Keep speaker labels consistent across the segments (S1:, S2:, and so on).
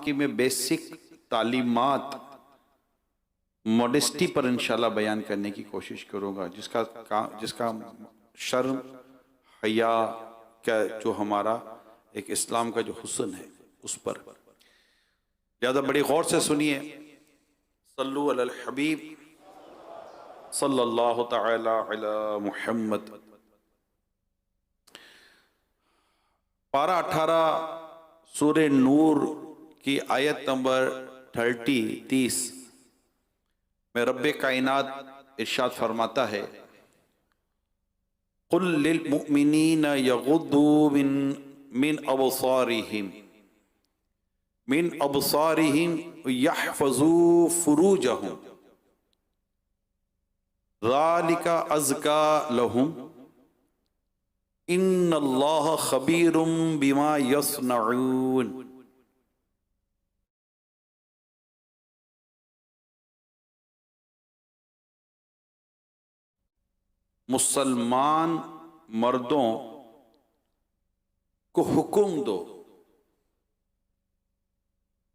S1: की मैं basic तालीमात modesty पर इंशाल्लाह बयान करने की कोशिश करूँगा, जिसका शर्म हया का जो हमारा एक इस्लाम का जो हुस्न है उस पर। ज़्यादा बड़ी गौर से सुनिए। सल्लु अलल हबीब सल्लल्लाहु तआला अला मुहम्मद। पारा 18 सूरे नूर की आयत नंबर 30 में रब्बे कायनात इरशाद फरमाता है, कुल लिल मुमिनीना यगुद्दू मिन अबसारिहिम यहफज़ू फुरूजहुम ज़ालिका अज़का लहुम इन्नल्लाह खबीरुम बिमा यस्नऊन। मुसलमान मर्दों को हुक्म दो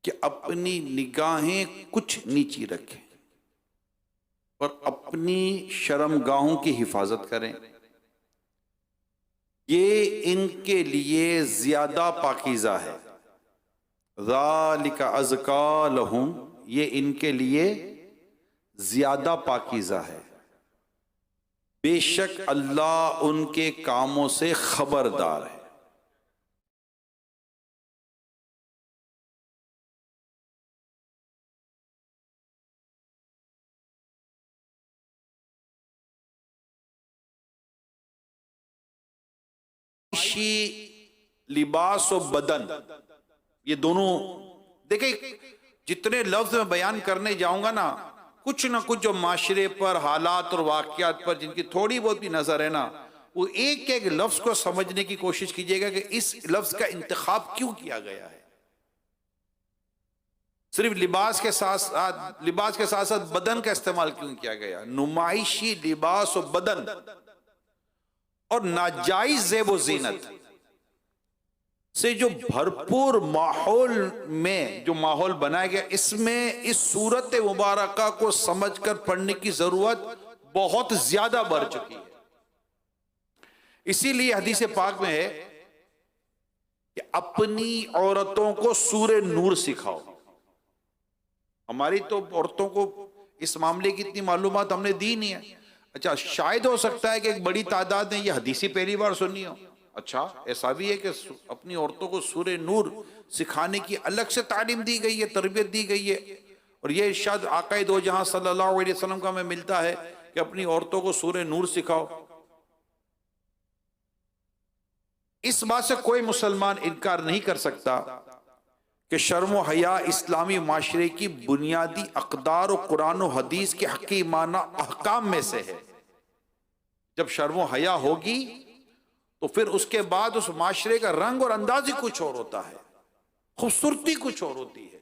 S1: कि अपनी निगाहें कुछ नीची रखें और अपनी शर्मगाहों की हिफाजत करें। ये इनके लिए ज्यादा पाकीज़ा है। ज़ालिका अज़का लहुम, ये इनके लिए ज्यादा पाकीज़ा है। बेशक अल्लाह उनके कामों से खबरदार है। लिबास और बदन, ये दोनों देखिए, जितने लफ्ज में बयान करने जाऊंगा ना कुछ जो माशरे पर, हालात और वाकयात पर जिनकी थोड़ी बहुत भी नजर है ना, वो एक एक लफ्ज को समझने की कोशिश कीजिएगा कि इस लफ्ज का इंतखाब क्यों किया गया है। सिर्फ लिबास के साथ साथ बदन का इस्तेमाल क्यों किया गया। नुमाइशी लिबास और बदन और नाजायज ज़ेब व ज़ीनत से जो भरपूर माहौल में जो माहौल बनाया गया, इसमें इस सूरत मुबारका को समझकर पढ़ने की जरूरत बहुत ज्यादा बढ़ चुकी है। इसीलिए हदीस पाक में है कि अपनी औरतों को सूरे नूर सिखाओ। हमारी तो औरतों को इस मामले की इतनी मालूमात हमने दी नहीं है। अच्छा, शायद हो सकता है कि एक बड़ी तादाद ने यह हदीसी पहली बार सुनी हो। अच्छा, ऐसा भी है कि अपनी औरतों को सूरे नूर सिखाने की अलग से तालीम दी गई है, तरबियत दी गई है। और यह इरशाद आक़ाए दो जहां सल्लल्लाहु अलैहि वसल्लम का हमें मिलता है कि अपनी औरतों को सूरे नूर सिखाओ। इस बात से कोई मुसलमान इनकार नहीं कर सकता कि शर्म व हया इस्लामी माशरे की बुनियादी अक़दार और कुरान और हदीस के हक़ी माना अहकाम में से है। जब शर्म व हया होगी तो फिर उसके बाद उस माशरे का रंग और अंदाज ही कुछ और होता है, खूबसूरती कुछ और होती है।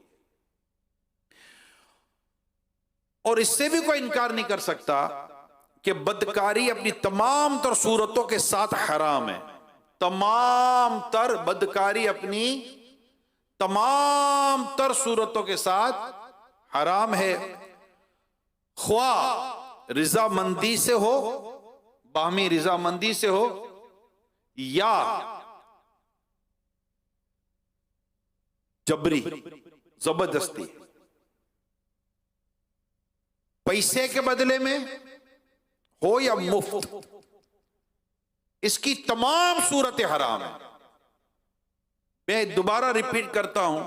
S1: और इससे भी कोई इनकार नहीं कर सकता कि बदकारी अपनी तमाम तर सूरतों के साथ हराम है। तमाम तर बदकारी अपनी तमाम तर सूरतों के साथ हराम है। ख्वाह रिजामंदी से हो, बाहमी रिजामंदी से हो, या जबरी जबरदस्ती, पैसे के बदले में हो या मुफ्त, इसकी तमाम सूरतें हराम है। मैं दोबारा रिपीट करता हूं,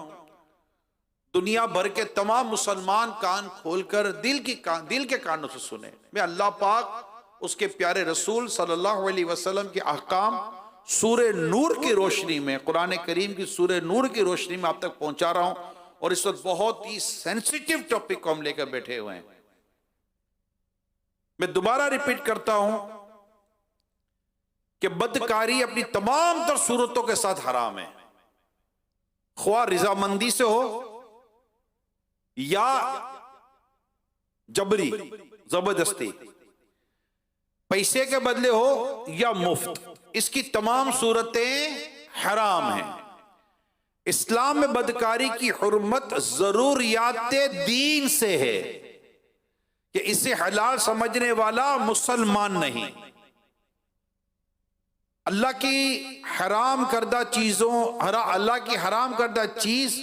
S1: दुनिया भर के तमाम मुसलमान कान खोलकर दिल के कानों से सुने। मैं अल्लाह पाक, उसके प्यारे रसूल सल्लल्लाहु अलैहि वसल्लम के अहकाम सूरे नूर की रोशनी में, कुरान करीम की सूरे नूर की रोशनी में आप तक पहुंचा रहा हूं। और इस वक्त बहुत ही सेंसिटिव टॉपिक को हम लेकर बैठे हुए हैं। मैं दोबारा रिपीट करता हूं कि बदकारी अपनी तमाम तर सूरतों के साथ हराम है। ख्वाह रिजामंदी से हो या जबरी जबरदस्ती, पैसे के बदले हो या मुफ्त, इसकी तमाम सूरतें हराम हैं। इस्लाम में बदकारी की हुर्मत जरूरियात दीन से है कि इसे हलाल समझने वाला मुसलमान नहीं। अल्लाह की हराम करदा चीजों अल्लाह की हराम करदा चीज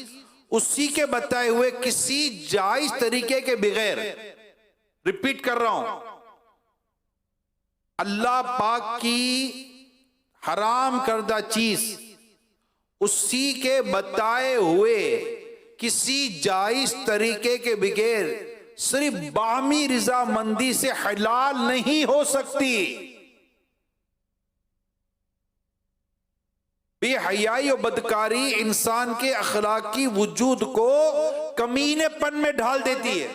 S1: उसी के बताए हुए किसी जायज तरीके के बगैर, रिपीट कर रहा हूं, अल्लाह पाक की हराम करदा चीज उसी के बताए हुए किसी जायज तरीके के बगैर सिर्फ बामी रिजामंदी से हलाल नहीं हो सकती। बेहयाई और बदकारी इंसान के अखलाकी वजूद को कमीनेपन में ढाल देती है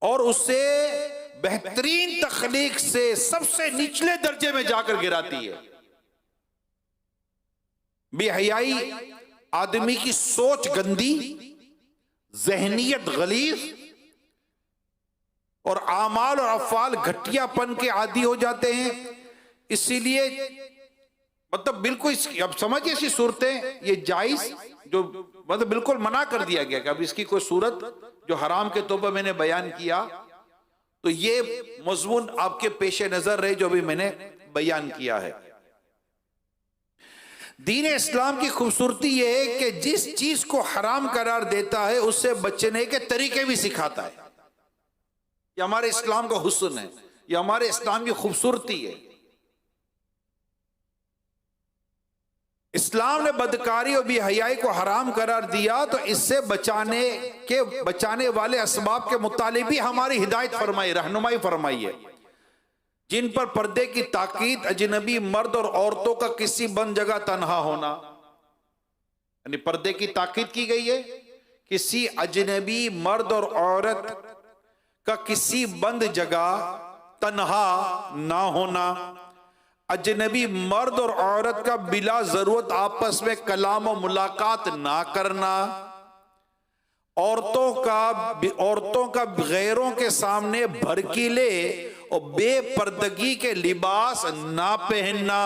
S1: और उसे बेहतरीन तखलीक से सबसे निचले दर्जे में जाकर गिराती है। बेहयाई आदमी की सोच गंदी, जहनियत गलीज और आमाल और अफाल घटियापन के आदी हो जाते हैं। इसीलिए मतलब बिल्कुल अब समझिए ऐसी सूरतें, ये जायज जो मतलब बिल्कुल मना कर दिया गया कि अब इसकी कोई सूरत जो हराम के तौर पर मैंने बयान किया, तो ये मजमून आपके पेश नजर रहे जो भी मैंने बयान किया है। दीन इस्लाम की खूबसूरती यह है कि जिस चीज को हराम करार देता है उससे बचने के तरीके भी सिखाता है। यह हमारे इस्लाम का हुस्न है, यह हमारे इस्लाम की खूबसूरती है। इस्लाम ने बदकारी और बेहयाई को हराम करार दिया तो इससे बचाने वाले असबाब के मुतालिब भी हमारी हिदायत फरमाई, रहनुमाई फरमाई है, जिन पर पर्दे की ताकीद, अजनबी मर्द और औरतों का किसी बंद जगह तन्हा होना, यानी पर्दे की ताकीद की गई है, किसी अजनबी मर्द और औरत का किसी बंद जगह तन्हा ना होना, अजनबी मर्द और औरत का बिला जरूरत आपस में कलाम और मुलाकात ना करना, औरतों का गैरों के सामने भड़कीले और बेपर्दगी के लिबास ना पहनना,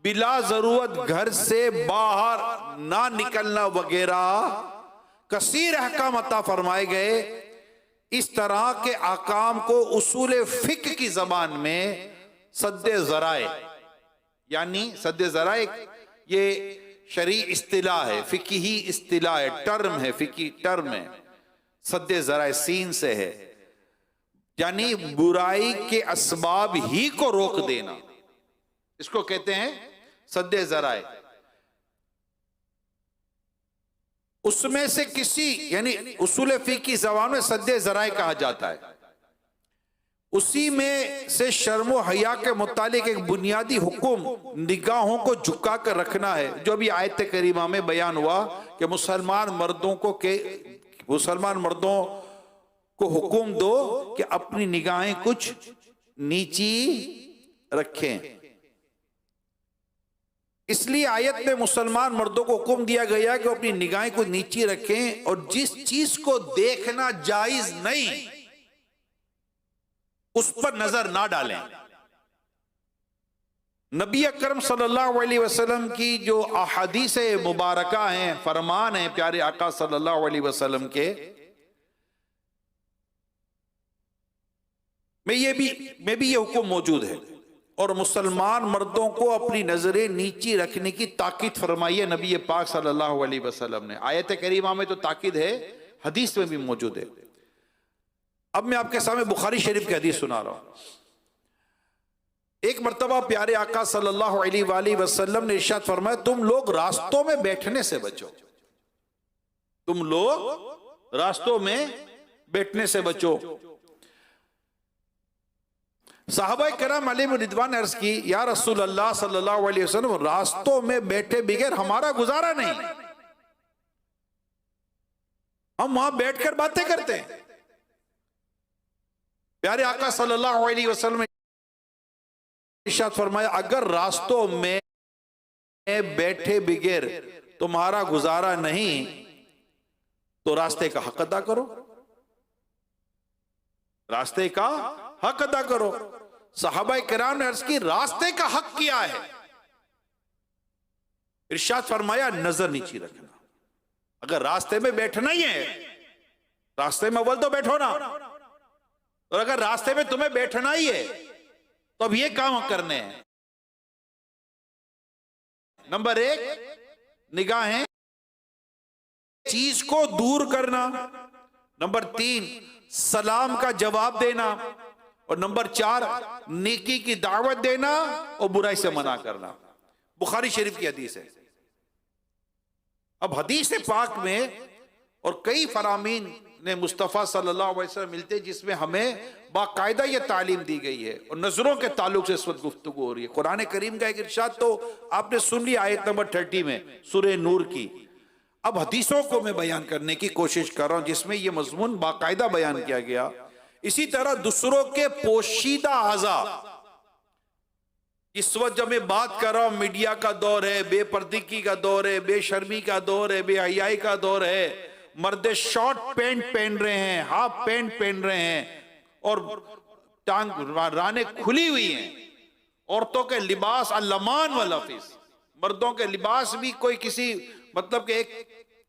S1: बिला जरूरत घर से बाहर ना निकलना वगैरह कसीर अहकाम अता फरमाए गए। इस तरह के अहकाम को उसूल फिक्र की जबान में सद्दे ज़राए, यानी सद्दे ज़राए ये शरी इस्तिलाह है, फिकी इस्तिलाह है, टर्म है, फिकी टर्म है। सद्दे ज़राए सीन से है, यानी बुराई के असबाब ही को रोक देना, इसको कहते हैं सद्दे ज़राए। उसमें से किसी यानी उसूल फिकी की ज़बान में सद्दे ज़राए कहा जाता है। उसी में से शर्म हया के मुतालिक एक बुनियादी हुक्म निगाहों को झुका कर रखना है, जो भी आयत करीमा में बयान हुआ कि मुसलमान मर्दों को हुक्म दो कि अपनी निगाहें कुछ नीची रखें। इसलिए आयत में मुसलमान मर्दों को हुक्म दिया गया कि वो अपनी निगाहें कुछ नीची रखें और जिस चीज को देखना जायज नहीं उस पर नजर ना डालें। नबी अकरम सल्लल्लाहु अलैहि वसल्लम की जो अहादीस मुबारका हैं, फरमान हैं प्यारे आका सल्लल्लाहु अलैहि वसल्लम के, में भी ये हुक्म मौजूद है और मुसलमान मर्दों को अपनी नजरें नीची रखने की ताकीद फरमाई है नबी पाक सल्लल्लाहु अलैहि वसल्लम ने। आयत करीमा में तो ताकीद है, हदीस में भी मौजूद है। अब मैं आपके सामने बुखारी शरीफ की हदीस सुना रहा हूं। एक मर्तबा प्यारे आका सल्लल्लाहु अलैहि वसल्लम ने इरशाद फरमाया, तुम लोग रास्तों में बैठने से बचो, तुम लोग रास्तों में बैठने से बचो। साहबा किराम अलैहिम रिदवान ने अर्ज की, या रसूल अल्लाह सल्लल्लाहु अलैहि वसल्लम, रास्तों में बैठे बगैर हमारा गुजारा नहीं, हम वहां बैठकर बातें करते हैं। प्यारे आका सल्लल्लाहु अलैहि वसल्लम ने इरशाद फरमाया, अगर रास्तों में बैठे बगैर तुम्हारा गुजारा नहीं तो रास्ते का हक अदा करो, रास्ते का हक अदा करो। सहाबा किराम ने अर्ज की, रास्ते का हक क्या है? इरशाद फरमाया नजर नीचे रखना। अगर रास्ते में बैठना ही है, रास्ते में अव्वल तो बैठो ना, और अगर रास्ते में तुम्हें बैठना ही है तो अब ये काम करने हैं। नंबर 1 निगाहें, चीज को दूर करना। नंबर 3 सलाम का जवाब देना। और नंबर 4 नेकी की दावत देना और बुराई से मना करना। बुखारी शरीफ की हदीस है। अब हदीस पाक में और कई फरामीन ने मुस्तफ़ा सल्लल्लाहु अलैहि वसल्लम मिलते जिसमें हमें बाकायदा ये तालीम दी गई है। और नजरों के ताल्लुक से इस वक्त गुफ्तगू हो रही है। कुरान करीम का एक इरशाद तो आपने सुन लिया आयत नंबर 30 में सूरह नूर की। अब हदीसों को मैं बयान करने की कोशिश कर रहा हूं जिसमें यह मजमून बाकायदा बयान किया गया। इसी तरह दूसरों के पोशीदा आज़ा, इस वक्त जब मैं बात कर रहा हूं मीडिया का दौर है, बेपर्दगी का दौर है, बेशर्मी का दौर है, बेहयाई का दौर है। मर्द शॉर्ट पैंट पहन रहे हैं, हाफ पैंट पहन रहे हैं और टांग राने खुली हुई हैं। औरतों के लिबास अल्लमान व लफीस, मर्दों के लिबास भी कोई किसी मतलब के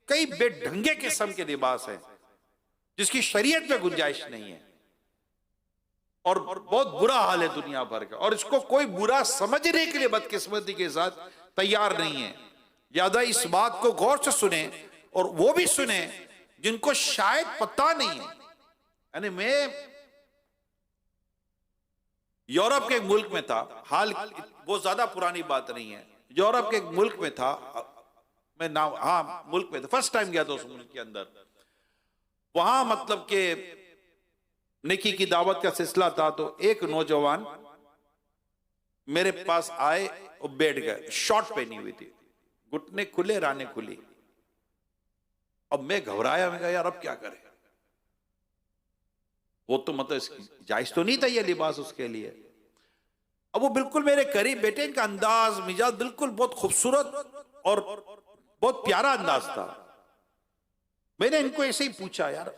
S1: कई बेढंगे किस्म के लिबास हैं जिसकी शरीयत में गुंजाइश नहीं है। और बहुत बुरा हाल है दुनिया भर का, और इसको कोई बुरा समझने के लिए बदकिस्मती के साथ तैयार नहीं है। ज्यादा इस बात को गौर से सुने, और वो भी सुने जिनको शायद पता नहीं है। यानी मैं यूरोप के एक मुल्क में था, हाल बहुत ज्यादा पुरानी बात नहीं है, यूरोप के एक मुल्क में था मैं, नाम मुल्क में था, फर्स्ट टाइम गया था उस मुल्क के अंदर। वहां मतलब के नेकी की दावत का सिलसिला था। तो एक नौजवान मेरे पास आए और बैठ गए, शॉर्ट पहनी हुई थी, घुटने खुले राने खुली। अब मैं घबराया, मैं कहा यार अब क्या करें। वो तो मतलब जायज तो नहीं था ये लिबास उसके लिए। अब वो बिल्कुल मेरे करीब बैठे, इनका अंदाज मिजाज बिल्कुल बहुत खूबसूरत और बहुत प्यारा अंदाज था। मैंने इनको ऐसे ही पूछा, यार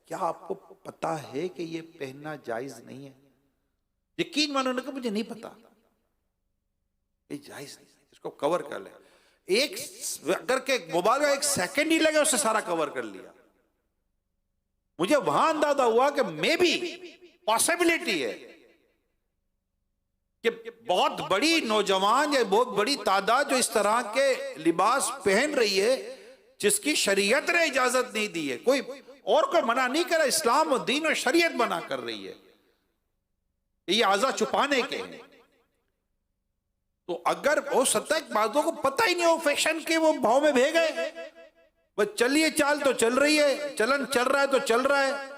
S1: क्या आपको पता है कि ये पहनना जायज नहीं है? यकीन मानो, उन्होंने कहा मुझे नहीं पता, ये जायज नहीं, इसको कवर कर ले। एक अगर के मोबाइल का एक सेकंड ही लगे उससे सारा कवर कर लिया। मुझे वहां अंदाजा हुआ कि मे भी पॉसिबिलिटी है कि बहुत बड़ी नौजवान या बहुत बड़ी तादाद जो इस तरह के लिबास पहन रही है जिसकी शरीयत ने इजाजत नहीं दी है, कोई और कोई मना नहीं कर रहा, इस्लाम और दीन और शरीयत मना कर रही है, ये आज़ा छुपाने के हैं। तो अगर हो सकता है बातों को पता ही नहीं हो, फैशन के वो भाव में भे गए, बस चलिए चाल तो चल रही है, चलन चल रहा है तो चल रहा है।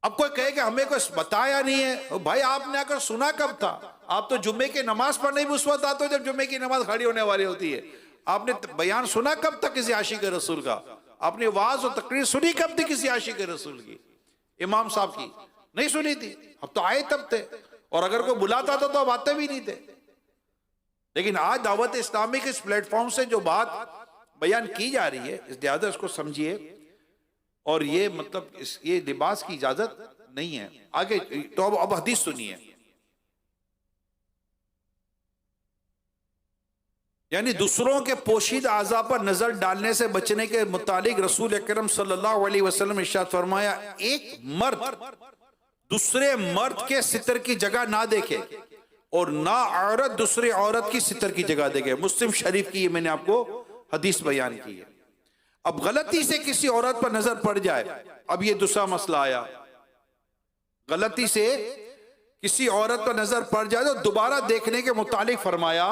S1: अब कोई कहे कि हमें कुछ बताया नहीं है, भाई आपने आकर सुना कब था? आप तो जुम्मे की नमाज पढ़ने भी उस वक्त आते हो जब जुम्मे की नमाज खड़ी होने वाली होती है। आपने बयान सुना कब तक किसी आशिक रसूल का? आपने वाज और तकरीर सुनी कब थी किसी आशिक रसूल की, इमाम साहब की? नहीं सुनी थी। अब तो आए तब थे, और अगर कोई बुलाता था तो अब आते भी नहीं थे। लेकिन आज दावत इस्लामी के इस प्लेटफॉर्म से जो बात बयान की जा रही है, इस लिहाजा इसको समझिए। और ये मतलब ये लिबास की इजाजत नहीं है। आगे तो अब हदीस सुनिए। यानी दूसरों के पोशीदा आज़ा पर नजर डालने से बचने के मुतालिक रसूल अकरम सल्लल्लाहु अलैहि वसल्लम इरशाद फरमाया, एक मर्द दूसरे मर्द के सितर की जगह ना देखे और ना औरत दूसरे औरत की सितर की जगह देखे। मुस्लिम शरीफ की ये मैंने आपको हदीस बयान की है। अब गलती से किसी औरत पर नजर पड़ जाए, अब ये दूसरा मसला आया, गलती से किसी औरत पर नजर पड़ जाए तो दोबारा देखने के मुतालिक फरमाया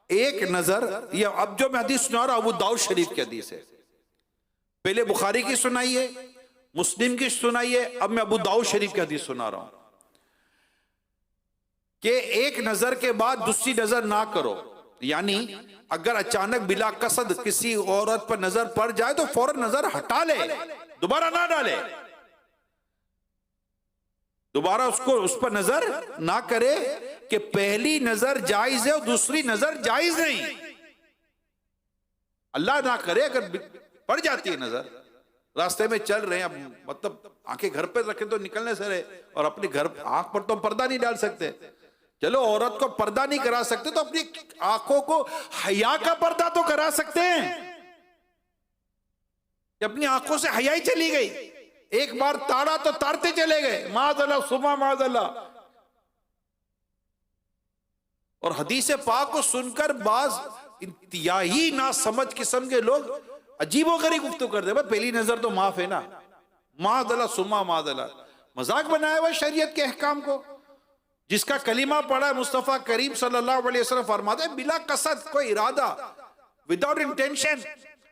S1: एक नजर। ये अब जो मैं हदीस सुना रहा हूं अबू दाऊद शरीफ की हदीस है। पहले बुखारी की सुनाई है, मुस्लिम की सुनाई है, अब मैं अबू दाऊद शरीफ की हदीस सुना रहा हूं कि एक नजर के बाद दूसरी नजर ना करो। यानी अगर अचानक बिला कसद किसी औरत पर नजर पड़ जाए तो फौरन नजर हटा ले, दोबारा ना डाले, दोबारा उसको उस पर नजर ना करे कि पहली नजर जायज है और दूसरी नजर जायज नहीं। अल्लाह ना करे अगर पड़ जाती है नजर, रास्ते में चल रहे हैं, अब मतलब आंखें घर पे रखें तो निकलने से रहे, और अपने घर आंख पर तो पर्दा नहीं डाल सकते, चलो औरत को पर्दा नहीं करा सकते तो अपनी आंखों को हया का पर्दा तो करा सकते हैं। कि अपनी आंखों से हया ही चली गई, एक बार ताड़ा तो तारते चले गए, माज़अल्लाह सुमा माज़अल्लाह। और हदीस पाक को सुनकर बाज इंतहाई ना समझ किस्म के लोग अजीबोगरीब गुफ्तगू करते, भाई पहली नजर तो माफ है ना, माज़अल्लाह सुमा माज़अल्लाह। मजाक बनाया हुआ शरीयत के अहकाम को। जिसका कलीमा पढ़ा है मुस्तफा करीम सल्लल्लाहु अलैहि वसल्लम फरमाते हैं बिला कसद, कोई इरादा, विदाउट इंटेंशन,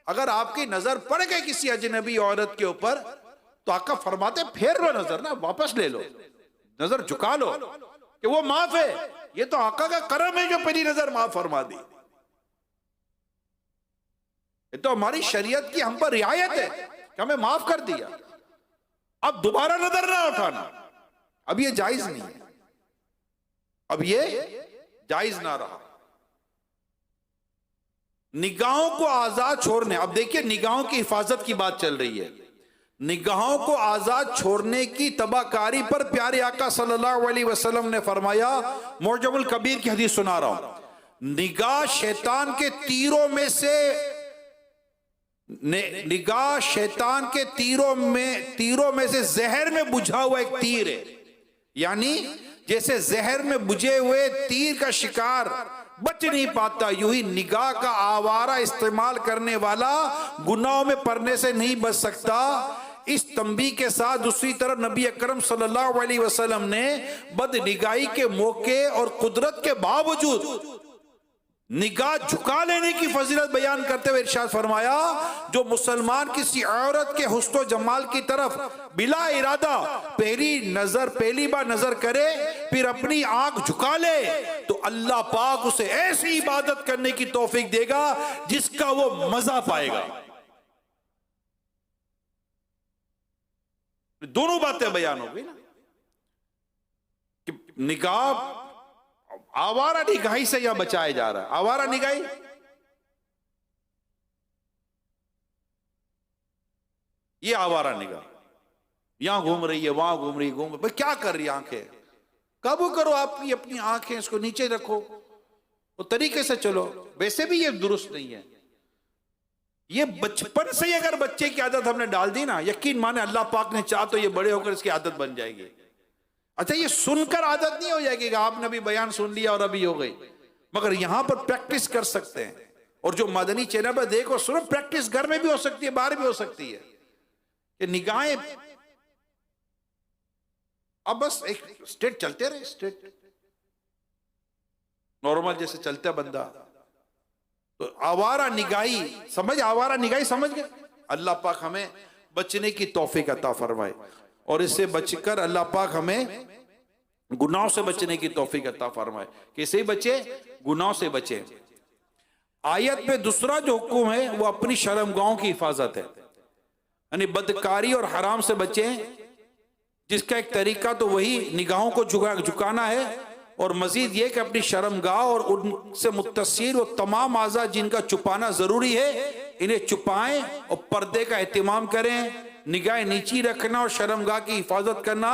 S1: अगर आपकी नजर पड़ गई किसी अजनबी औरत के ऊपर तो आका फरमाते फेर लो नजर ना, वापस ले लो, नजर झुका लो कि वो माफ है। ये तो आका का करम है जो पहली नजर माफ फरमा दी। ये तो हमारी शरीयत की हम पर रियायत है कि हमें माफ कर दिया। अब दोबारा नजर ना उठाना, अब ये जायज नहीं है, अब ये जायज ना रहा। निगाहों को आजाद छोड़ने, अब देखिए निगाहों की हिफाजत की बात चल रही है। निगाहों को आजाद छोड़ने की तबाकारी पर प्यारे आका सल्लल्लाहु अलैहि वसल्लम ने फरमाया, मुअज्जमुल कबीर की हदीस सुना रहा हूं, निगाह शैतान के तीरों में से, निगाह शैतान के तीरों में से जहर में बुझा हुआ एक तीर है। यानी जैसे जहर में बुझे हुए तीर का शिकार बच नहीं पाता, यूं ही निगाह का आवारा इस्तेमाल करने वाला गुनाहों में पड़ने से नहीं बच सकता। इस तंबी के साथ दूसरी तरफ नबी अकरम सल्लल्लाहु अलैहि वसल्लम ने बदनिगाही के मौके और कुदरत के बावजूद निगाह झुका लेने की फजीलत बयान करते हुए इरशाद फरमाया, जो मुसलमान किसी औरत के हुस्न जमाल की तरफ बिला इरादा पहली बार नजर करे फिर अपनी आंख झुका ले तो अल्लाह पाक उसे ऐसी इबादत करने की तौफीक देगा जिसका वो मजा पाएगा। दोनों बातें बयान हो गई ना कि निगाह आवारा निगाही से यह बचाया जा रहा है। आवारा निगाही ये आवारा निगाह यहां घूम रही है, वहां घूम रही है, भाई क्या कर रही है आंखें? काबू करो आपकी अपनी आंखें, इसको नीचे रखो, वो तरीके से चलो। वैसे भी ये दुरुस्त नहीं है। ये बचपन से ही अगर बच्चे की आदत हमने डाल दी ना, यकीन माने अल्लाह पाक ने चाहा तो ये बड़े होकर इसकी आदत बन जाएगी। अच्छा, ये सुनकर आदत नहीं हो जाएगी कि आपने भी बयान सुन लिया और अभी हो गई, मगर यहां पर प्रैक्टिस कर सकते हैं। और जो मदनी चैनल पर देखो सुनो, प्रैक्टिस घर में भी हो सकती है, बाहर भी हो सकती है। कि निगाहें अब बस एक स्टेट चलते रहे, स्टेट नॉर्मल जैसे चलता बंदा, तो आवारा निगाही आवारा निगाही समझ गए। अल्लाह पाक हमें बचने की तौफीक अता फरमाए और इससे बचकर अल्लाह पाक हमें गुनाहों से बचने की तौफीक अता फरमाए। कैसे बचे? गुनाहों से बचे। आयत में दूसरा जो हुक्म है वो अपनी शर्मगाहों की हिफाजत है, यानी बदकारी और हराम से बचें, जिसका एक तरीका तो वही निगाहों को झुकाना है और मजीद ये कि अपनी शर्मगाह और उनसे मुत्तसिल वो तमाम आज़ा जिनका छुपाना जरूरी है इन्हें छुपाएं और पर्दे का एहतिमाम करें। निगाह नीची रखना और शर्मगाह की हिफाजत करना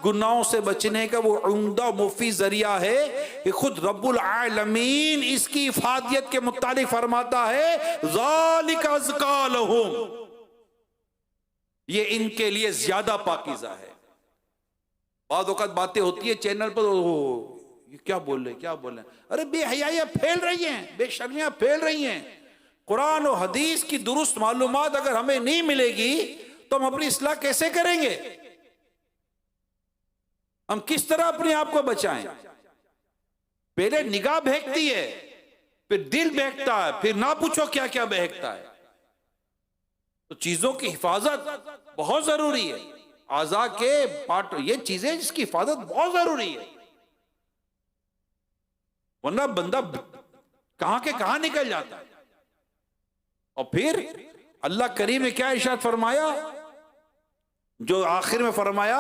S1: गुनाहों से बचने का वो उम्दा मुफीद जरिया है कि खुद रब्बुल आलमीन इसकी हिफाजत के मुतालिक फरमाता है, ज़ालिका अज़का लहुम, ये इनके लिए ज्यादा पाकीज़ा है। बाद वक़्त बातें होती है चैनल पर, ये क्या बोल रहे, अरे बेहयाइयां फैल रही हैं, बेशर्मियां फैल रही हैं। कुरान और हदीस की दुरुस्त मालूमात अगर हमें नहीं मिलेगी तो हम अपनी इस्लाह कैसे करेंगे? हम किस तरह अपने आप को बचाएं? पहले निगाह बहकती है, फिर दिल बहकता है, फिर ना पूछो क्या क्या बहकता है। तो चीजों की हिफाजत बहुत जरूरी है। आज़ा के पार्ट ये चीजें जिसकी हिफाजत बहुत जरूरी है, वरना बंदा कहां के कहां निकल जाता है। और फिर अल्लाह करीम ने क्या इरशाद फरमाया, जो आखिर में फरमाया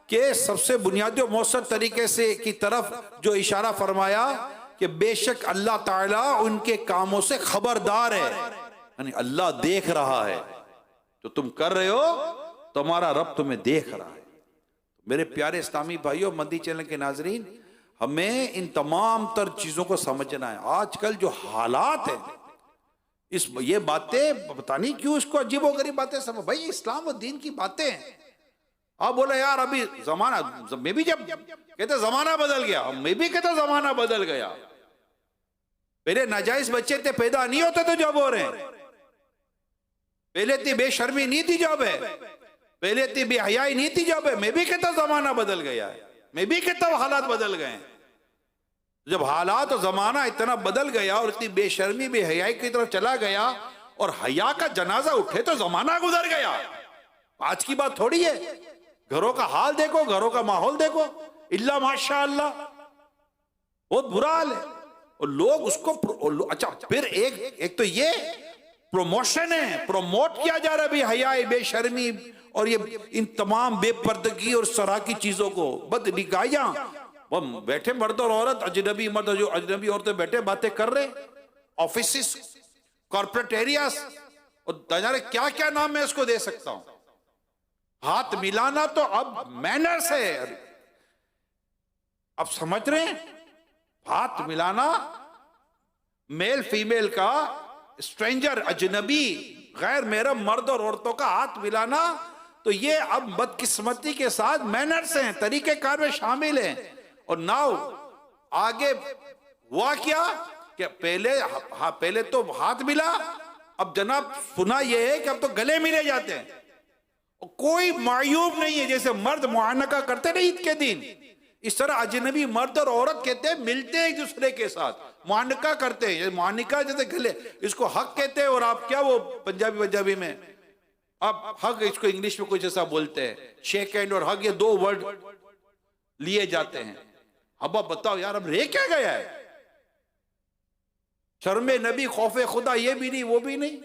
S1: कि सबसे बुनियादी और मौसर तरीके से की तरफ जो इशारा फरमाया कि बेशक अल्लाह ताला उनके कामों से खबरदार है, यानी अल्लाह देख रहा है जो तुम कर रहे हो, तुम्हारा रब तुम्हें देख रहा है। मेरे प्यारे इस्लामी भाइयों, मदनी चैनल के नाजरीन, हमें इन तमाम तर चीजों को समझना है। आजकल जो हालात है, ये बातें पता नहीं क्यों इसको अजीबोगरीब बातें सब, भाई इस्लाम और दीन की बातें हैं। आप बोले यार अभी जमाना, मैं भी जब कहते जमाना बदल गया, मैं भी कहता जमाना बदल गया। पहले नाजायज बच्चे थे, पैदा नहीं होते तो जब हो रहे हैं। पहले थी बेशर्मी नहीं थी जब है, पहले थी बेहयाई नहीं थी जब है। मैं भी कहता जमाना बदल गया है, मैं भी कहता हालात बदल गए हैं। जब हालात और जमाना इतना बदल गया और इतनी बेशर्मी बेहयाई की तरफ चला गया और हया का जनाजा उठे तो जमाना गुजर गया। आज की बात थोड़ी है। घरों का हाल देखो, घरों का माहौल देखो, इल्ला माशाअल्लाह बहुत बुरा हाल है। और लोग उसको अच्छा, फिर एक तो ये प्रमोशन है, प्रमोट किया जा रहा है भी हयाई बेशर्मी और ये इन तमाम बेपर्दगी और सरा की चीजों को बदनिगाहियां। वो बैठे मर्द और औरत, अजनबी मर्द जो अजनबी औरतें बैठे बातें कर रहे, ऑफिस कॉर्पोरेट एरियाज, और जाने क्या क्या नाम मैं इसको दे सकता हूं। हाथ मिलाना तो अब मैनर्स है। अब समझ रहे हैं, हाथ मिलाना मेल फीमेल का, स्ट्रेंजर अजनबी गैर मेरा मर्द और औरतों का हाथ मिलाना, तो ये अब बदकिस्मती के साथ मैनर्स हैं, तरीके कार में शामिल हैं। और नाउ आगे हुआ क्या कि पहले तो हाथ मिला, अब जनाब सुना यह है कि अब तो गले मिले जाते हैं। और कोई मायूब नहीं है, जैसे मर्द मुआनका करते नहीं ईद के दिन, इस तरह अजनबी मर्द और औरत कहते हैं मिलते हैं एक दूसरे के साथ, मुआनका करते हैं। मुआनका जैसे गले, इसको हक कहते हैं। और आप क्या वो पंजाबी में आप हक, इसको इंग्लिश में कुछ ऐसा बोलते हैं, शेक हैंड और हक, ये दो वर्ड लिए जाते हैं। अब आप बताओ यार, अब रह क्या गया है? शर्मे नबी, खौफे खुदा, ये भी नहीं वो भी नहीं।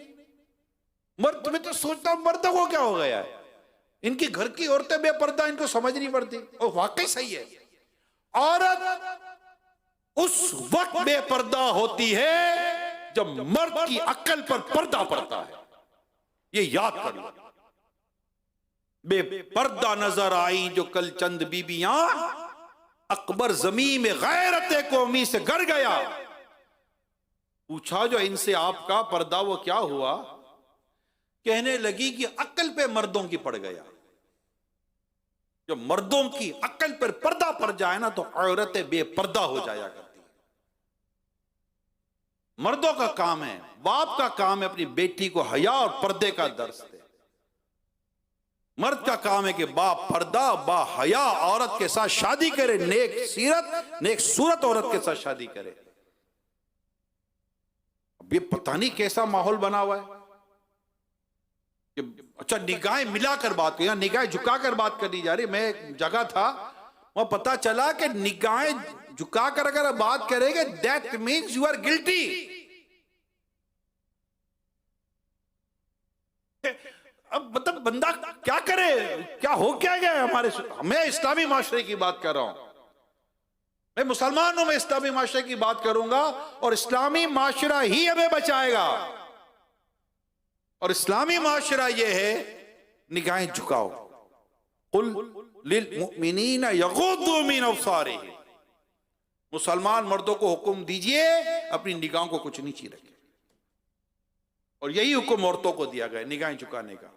S1: मर्द, तुम्हें तो सोचता हूं मर्दों को क्या हो गया है, इनकी घर की औरतें बेपर्दा, इनको समझ नहीं पड़ती। और वाकई सही है, औरत उस वक्त बेपर्दा होती है जब मर्द की अक्ल पर पर्दा पड़ता है। ये याद कर लो। बेपर्दा नजर आई जो कल चंद बीबियां, अकबर जमीन में गैरत कौमी से गर गया। पूछा जो इनसे आपका पर्दा वो क्या हुआ? कहने लगी कि अक्ल पे मर्दों की पड़ गया। जब मर्दों की अक्ल पर पर्दा पड़ जाए ना, तो औरतें बेपर्दा हो जाया करती है। मर्दों का काम है, बाप का काम है अपनी बेटी को हया और पर्दे का दर्स दे। मर्द का काम है कि बाप पर्दा बा हया औरत के साथ शादी करे, नेक सीरत नेक सूरत औरत के साथ शादी करे। अब ये पता नहीं कैसा माहौल बना हुआ है। अच्छा, निगाहें मिलाकर बात करी, निगाहें झुकाकर बात करनी जा रही। मैं एक जगह था, वहां पता चला कि निगाहें झुकाकर अगर बात करेंगे, that means you are guilty. अब मतलब बंदा क्या करे, क्या हो क्या गया हमारे। मैं इस्लामी माशरे की बात कर रहा हूं, मैं मुसलमान हूं, मैं इस्लामी माशरे की बात करूंगा और इस्लामी माशरा ही हमें बचाएगा। और इस्लामी माशरा यह है, निगाहें झुकाओ। कुल लिल मुमिनीना यगुद्दू मिन अब्सारिहिम, मुसलमान मर्दों को हुक्म दीजिए अपनी निगाहों को कुछ नीचे रखें। और यही हुक्म औरतों को दिया गया, निगाहें झुकाने का।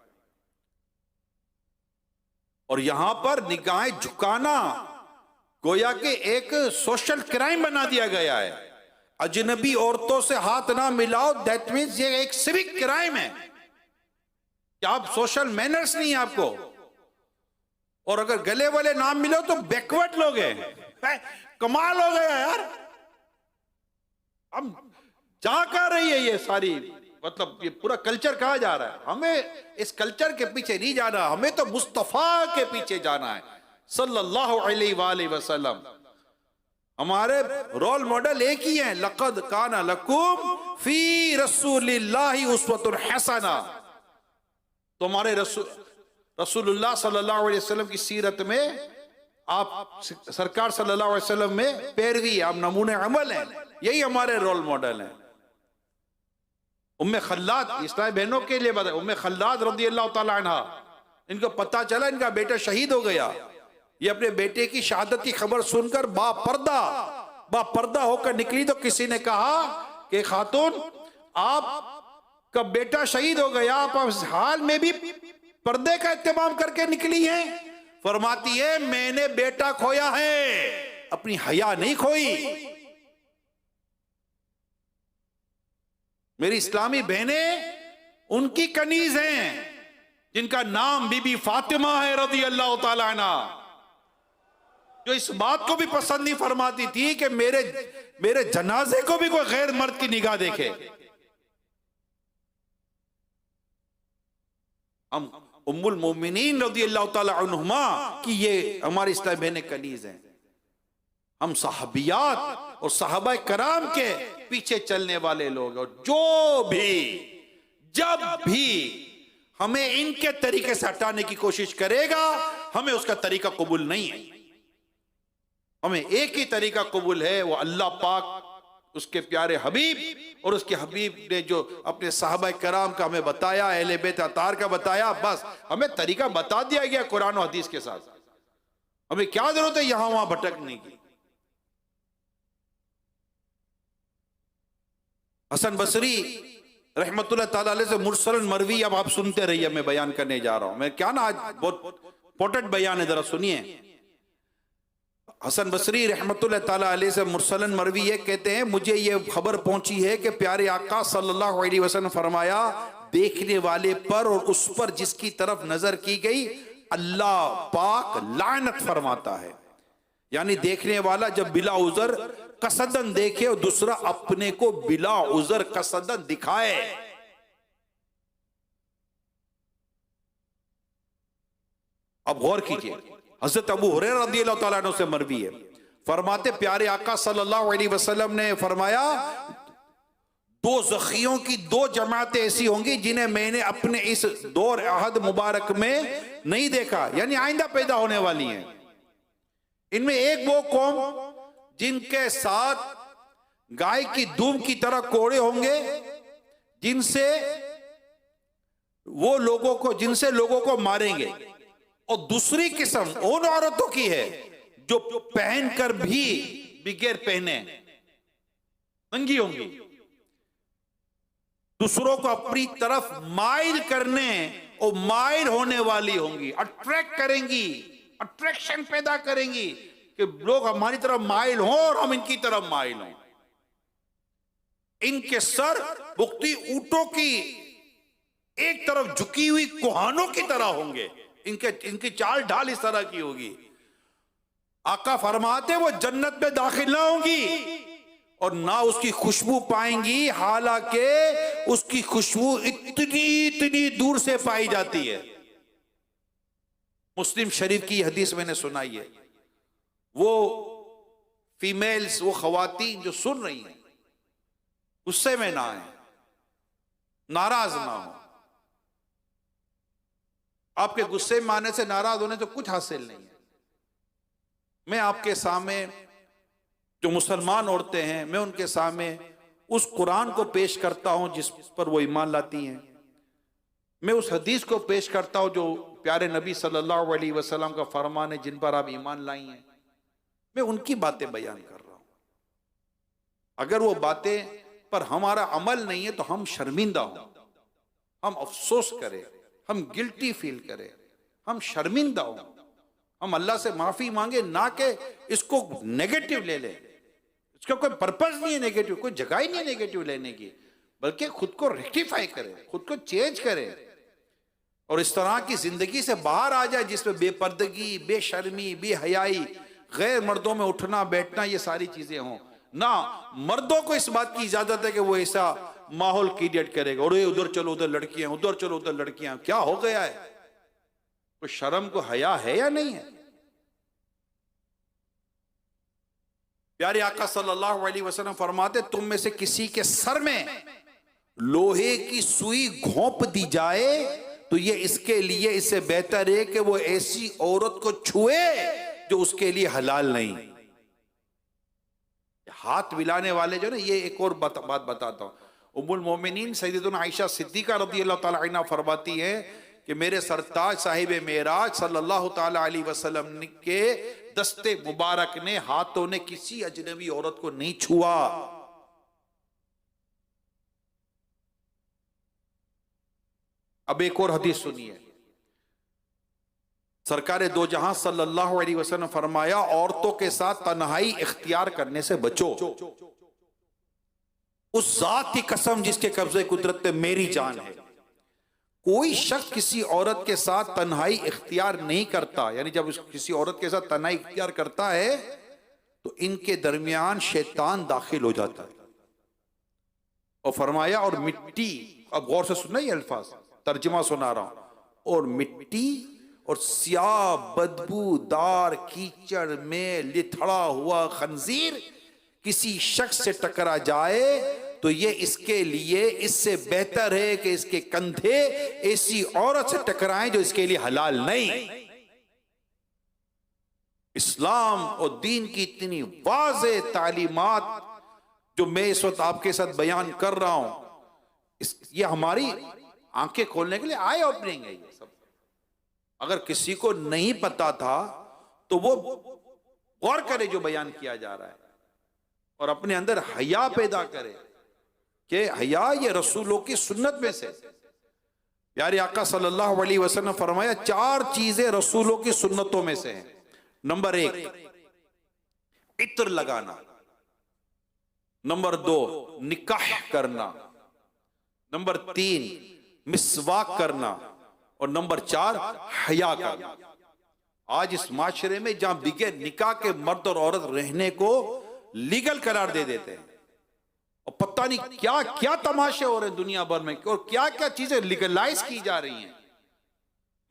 S1: और यहां पर निगाहें झुकाना गोया के एक सोशल क्राइम बना दिया गया है। अजनबी औरतों से हाथ ना मिलाओ, दैट मीन्स ये एक सिविक क्राइम है कि आप सोशल मैनर्स नहीं है आपको। और अगर गले वाले नाम मिलो तो बैकवर्ड लोग हैं। कमाल हो गया यार। अब जा कहां रही है ये सारी, मतलब ये पूरा कल्चर कहां जा रहा है? हमें इस कल्चर के पीछे नहीं जाना, हमें तो मुस्तफा के पीछे जाना है सल्लल्लाहु अलैहि वसल्लम। हमारे रोल मॉडल एक ही है, लक़द काना लकुम फी रसूलिल्लाहि उस्वतुन हसना। तुम्हारे रसूलुल्लाह सल्लल्लाहु अलैहि वसल्लम की सीरत में, आप सरकार सल्लल्लाहु अलैहि वसल्लम में पैरवी, आप नमूने अमल हैं। यही हमारे रोल मॉडल हैं। उम्मे खल्लाद, इस्लामी बहनों के लिए बताया, उम्मे खल्लाद रज़ियल्लाहु ताला अन्हा, इनको पता चला इनका बेटा शहीद हो गया, ये अपने बेटे की शहादत की खबर सुनकर बापर्दा होकर निकली तो किसी ने कहा कि खातून, आपका बेटा शहीद हो गया, आप इस हाल में भी पर्दे का इत्तेमाम करके निकली हैं। फरमाती है, मैंने बेटा खोया है, अपनी हया नहीं खोई। मेरी इस्लामी बहनें उनकी कनीज हैं जिनका नाम बीबी फातिमा है रज़ी अल्लाह ताला अन्हा, जो इस बात को भी पसंद नहीं फरमाती थी कि मेरे जनाजे को भी कोई गैर मर्द की निगाह देखे। हम उम्मुल मोमिनीन रज़ी अल्लाह ताला अन्हुमा की ये हमारी इस्लामी बहनें कनीज हैं। हम सहाबियात और सहाबा कराम के पीछे चलने वाले लोग, और जब भी हमें इनके तरीके से हटाने की कोशिश करेगा, हमें उसका तरीका कबूल नहीं है। हमें एक ही तरीका कबूल है, वो अल्लाह पाक, उसके प्यारे हबीब और उसके हबीब ने जो अपने सहाबा कराम का हमें बताया, अहले बैत अतार का बताया, बस हमें तरीका बता दिया गया कुरान और हदीस के साथ। हमें क्या जरूरत है यहां वहां भटकने की। हसन बसरी रहमतुल्लाह ताला अलैह से मुरसलन मरवी, अब आप सुनते रहिए, मैं बयान करने जा रहा हूं। मैं क्या ना, आज बहुत इंपॉर्टेंट बयान है, जरा सुनिए। हसन बसरी रहमतुल्लाह ताला अलैह से मुरसलन मरवी है, कहते हैं, मुझे ये खबर पहुंची है कि प्यारे आका सल्लल्लाहु अलैहि वसल्लम फरमाया, देखने वाले पर और उस पर जिसकी तरफ नजर की गई अल्लाह पाक लानत फरमाता है। यानी देखने वाला जब बिला उजर कसदन देखे और दूसरा अपने को बिला उजर कसदन दिखाए। अब गौर कीजिए, हजरत अबू हुरैरा रज़ियल्लाहु ताला अन्हु से मरवी है, फरमाते प्यारे आका सल्लल्लाहु अलैहि वसल्लम ने फरमाया, दो ज़खियों की दो जमातें ऐसी होंगी जिन्हें मैंने अपने इस दौर अहद मुबारक में नहीं देखा, यानी आइंदा पैदा होने वाली हैं। इनमें एक वो कौम जिनके साथ गाय की दूम की तरह कोड़े होंगे, जिनसे लोगों को मारेंगे, और दूसरी किस्म उन औरतों की है जो पहनकर भी बगैर पहने नंगी होंगी, दूसरों को अपनी तरफ माइल करने और माइल होने वाली होंगी, अट्रैक्ट करेंगी, अट्रैक्शन पैदा करेंगी कि लोग हमारी तरफ माइल हों और हम इनकी तरफ माइल हों। इनके सर बुख्ती ऊंटों की एक तरफ झुकी हुई कुहानों की तरह होंगे, इनकी चाल ढाल इस तरह की होगी। आका फरमाते वो जन्नत में दाखिल ना होंगी और ना उसकी खुशबू पाएंगी, हालांकि उसकी खुशबू इतनी दूर से पाई जाती है। मुस्लिम शरीफ की हदीस मैंने सुनाई है। वो फीमेल्स, वो खवातीन जो सुन रही हैं, गुस्से में ना आए, नाराज ना हो। आपके गुस्से में आने से, नाराज होने से कुछ हासिल नहीं है। मैं आपके सामने जो मुसलमान औरतें हैं, मैं उनके सामने उस कुरान को पेश करता हूं जिस पर वो ईमान लाती हैं। मैं उस हदीस को पेश करता हूं जो प्यारे नबी सल्लल्लाहु अलैहि वसल्लम का फरमान है, जिन पर आप ईमान लाई हैं। मैं उनकी बातें बयान कर रहा हूं। अगर वो बातें पर हमारा अमल नहीं है तो हम शर्मिंदा हों, हम अफसोस करें, हम गिल्टी फील करें, हम शर्मिंदा हों, हम अल्लाह से माफी मांगे, ना कि इसको नेगेटिव ले लें। इसका कोई पर्पस नहीं है नेगेटिव, कोई जगह ही नहीं है नेगेटिव लेने की, बल्कि खुद को रेक्टिफाई करें, खुद को चेंज करें और इस तरह की जिंदगी से बाहर आ जाए जिसमें बेपर्दगी, बेशर्मी, बेहयाई, गैर मर्दों में उठना बैठना, ये सारी चीजें हों ना। मर्दों को इस बात की इजाजत है कि वो ऐसा माहौल क्रिएट करेगा, और उधर चलो उधर लड़कियां, उधर चलो उधर लड़कियां। क्या हो गया है? तो शर्म को हया है या नहीं है? प्यारे आका सल्लल्लाहु अलैहि वसल्लम फरमाते, तुम में से किसी के सर में लोहे की सुई घोंप दी जाए तो ये इसके लिए, इससे बेहतर है कि वो ऐसी औरत को छुए जो उसके लिए हलाल नहीं। हाथ मिलाने वाले जो ना, ये एक और बात बताता हूं। उम्मुल मोमिनीन सैयदतुना आयशा सिद्दीका रज़ियल्लाहु ताला अन्हा फरमाती है कि मेरे सरताज साहिब मेराज सल्लल्लाहु ताला अलैहि वसल्लम के दस्ते मुबारक ने, हाथों ने किसी अजनबी औरत को नहीं छुआ। अब एक और हदीस सुनिए। सरकारे दो जहां सल्लल्लाहु अलैहि वसल्लम फरमाया, औरतों के साथ तन्हाई इख्तियार करने से बचो। उस जात की कसम जिसके कब्जे कुदरत पे मेरी जान है, कोई शख्स किसी औरत के साथ तन्हाई इख्तियार नहीं करता, यानी जब किसी औरत के साथ तन्हाई इख्तियार करता है तो इनके दरमियान शैतान दाखिल हो जाता है। और फरमाया और मिट्टी, अब गौर से सुनना ये अल्फाज, तर्जुमा सुना रहा हूं, और मिट्टी और स्याह बदबूदार कीचड़ में लिथड़ा हुआ खंजीर किसी शख्स से टकरा जाए तो ये इसके लिए इससे बेहतर है कि इसके कंधे ऐसी औरत से टकराएं जो इसके लिए हलाल नहीं। इस्लाम और दीन की इतनी वाज़े तालीमात जो मैं इस वक्त आपके साथ बयान कर रहा हूं, ये हमारी आंखें खोलने के लिए आई ओपनिंग है। ये सब अगर किसी को नहीं पता था तो वो गौर करे जो बयान किया जा रहा है और अपने अंदर हया पैदा करे कि हया ये रसूलों की सुन्नत में से। प्यारे आका सल्लल्लाहु अलैहि वसल्लम फरमाया, चार चीजें रसूलों की सुन्नतों में से हैं। नंबर 1 इत्र लगाना, नंबर 2 निकाह करना, नंबर 3 मिसवाक करना और नंबर 4 हया करना। आज इस माशरे में जहां बिगैर निकाह के मर्द और औरत रहने को लीगल करार दे देते हैं और पता नहीं क्या क्या तमाशे हो रहे हैं दुनिया भर में और क्या क्या चीजें लीगलाइज की जा रही हैं,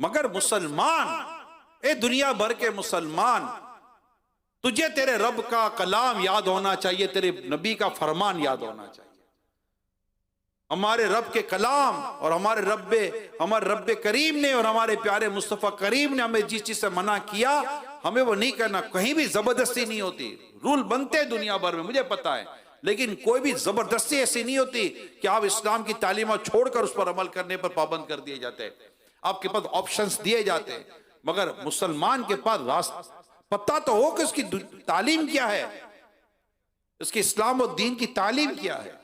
S1: मगर मुसलमान, ए दुनिया भर के मुसलमान, तुझे तेरे रब का कलाम याद होना चाहिए, तेरे नबी का फरमान याद होना चाहिए। हमारे रब के कलाम और हमारे रब करीम ने और हमारे प्यारे मुस्तफ़ा करीम ने हमें जिस चीज से मना किया हमें वो नहीं करना। कहीं भी जबरदस्ती नहीं होती, रूल बनते हैं दुनिया भर में, मुझे पता है, लेकिन कोई भी जबरदस्ती ऐसी नहीं होती कि आप इस्लाम की तालीमात छोड़कर उस पर अमल करने पर पाबंद कर दिए जाते हैं। आपके पास ऑप्शंस दिए जाते हैं, मगर मुसलमान के पास रास्ता पता तो हो कि उसकी तालीम क्या है, उसकी इस्लाम और दीन की तालीम क्या है,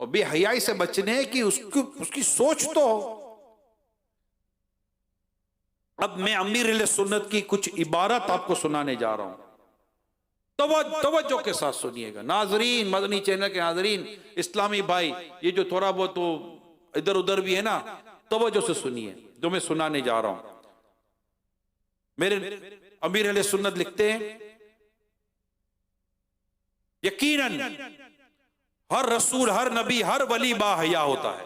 S1: और बेहयाई से बचने की उसकी सोच तो हो। अब मैं अमीर सुन्नत की कुछ इबारत आपको सुनाने जा रहा हूं, तवज्जो के साथ सुनिएगा। नाजरीन, मदनी चैनल के नाजरीन, इस्लामी भाई, ये जो थोड़ा बहुत तो इधर उधर भी है ना, तवज्जो से सुनिए जो मैं सुनाने जा रहा हूं। मेरे अमीर सुन्नत लिखते हैं, यकीनन हर रसूल, हर नबी, हर वली बाहया होता है।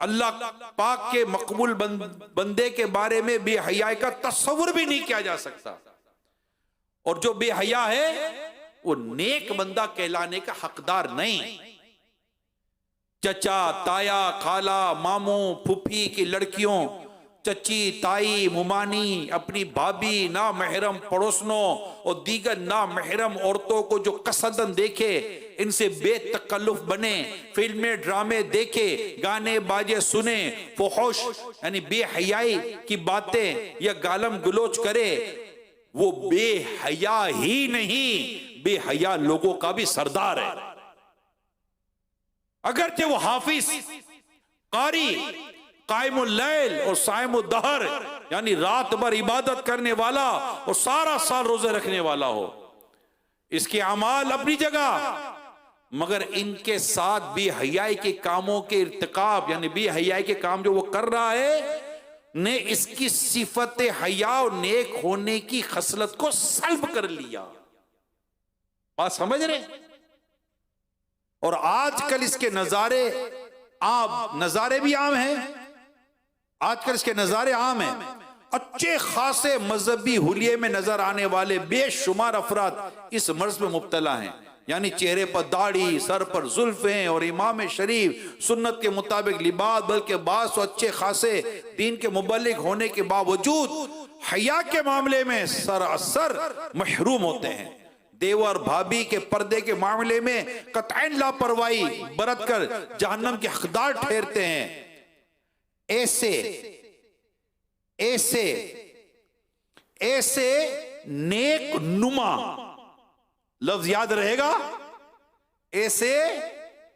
S1: अल्लाह पाक के मकबूल बंदे के बारे में बेहयाई का तस्वुर भी नहीं किया जा सकता, और जो बेहया है वो नेक बंदा कहलाने का हकदार नहीं। चचा, ताया, खाला, मामू, फूफी की लड़कियों, चची, ताई, मुमानी, अपनी भाभी, ना महरम पड़ोसनों और दीगर ना महरम औरतों को जो कसदन देखे, इनसे बेतकल्लुफ बने, फिल्में ड्रामे देखे, गाने बाजे सुने, फुहश यानी बेहयाई की बातें या गालम गलोच करे, वो बेहया ही नहीं, बेहया लोगों का भी सरदार है। अगरचे वो हाफिज, कारी, कायमुल लैल और सायमुद दहर यानी रात भर इबादत करने वाला और सारा साल रोजे रखने वाला हो, इसके अमाल अपनी जगह, मगर इनके साथ बेहयाई के कामों के इर्तिकाब यानी बेहयाई के काम जो वो कर रहा है ने इसकी सिफत हया और नेक होने की खसलत को सल्ब कर लिया। बात समझ रहे? और आजकल इसके नजारे भी आम हैं, आजकल इसके नजारे आम हैं। अच्छे खासे मजहबी हुलिये में नजर आने वाले बेशुमार अफराद इस मर्ज में मुब्तला हैं, यानी चेहरे पर दाढ़ी, सर पर जुल्फें और इमाम शरीफ, सुन्नत के मुताबिक लिबास, बल्कि बास और अच्छे खासे दीन के मुबल्लिग होने के बावजूद हया के मामले में सरासर महरूम होते हैं। देवर भाभी के पर्दे के मामले में कतईन लापरवाही बरत कर जहन्नम के हकदार ठहरते हैं। ऐसे ऐसे ऐसे नेक नुमा, लफ्ज याद रहेगा, ऐसे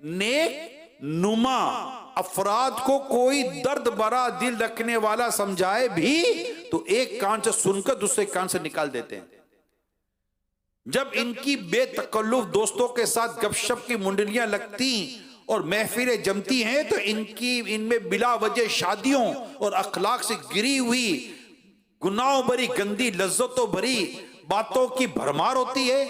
S1: नेक नुमा अफराद को कोई दर्द भरा दिल रखने वाला समझाए भी तो एक कान से सुनकर दूसरे कान से निकाल देते हैं। जब इनकी बेतकल्लुफ दोस्तों के साथ गपशप की मुंडलियां लगती और महफिलें जमती हैं तो इनमें बिला वजह शादियों और अखलाक से गिरी हुई गुनाहों भरी गंदी लज्जतों भरी बातों की भरमार होती है।